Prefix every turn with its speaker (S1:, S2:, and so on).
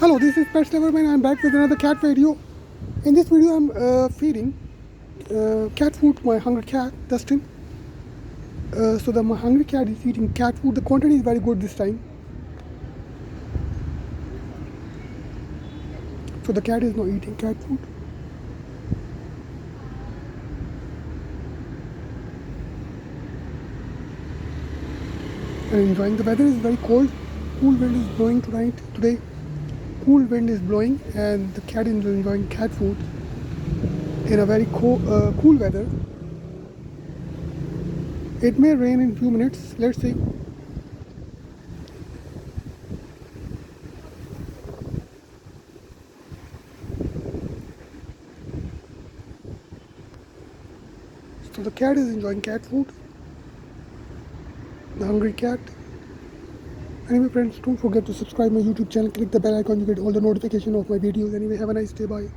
S1: Hello, this is Pets Loverman. I'm back with another cat video. In this video, I'm feeding cat food to my hungry cat, Dustin. My hungry cat is eating cat food. The content is very good this time. So the cat is now eating cat food. And enjoying. The weather is very cold. Cool wind is blowing today. Cool wind is blowing and the cat is enjoying cat food in a very cool weather. It may rain in few minutes. Let's see. So the cat is enjoying cat food. The hungry cat. Anyway friends, don't forget to subscribe my YouTube channel, click the bell icon, you get all the notification of my videos. Anyway, have a nice day, bye.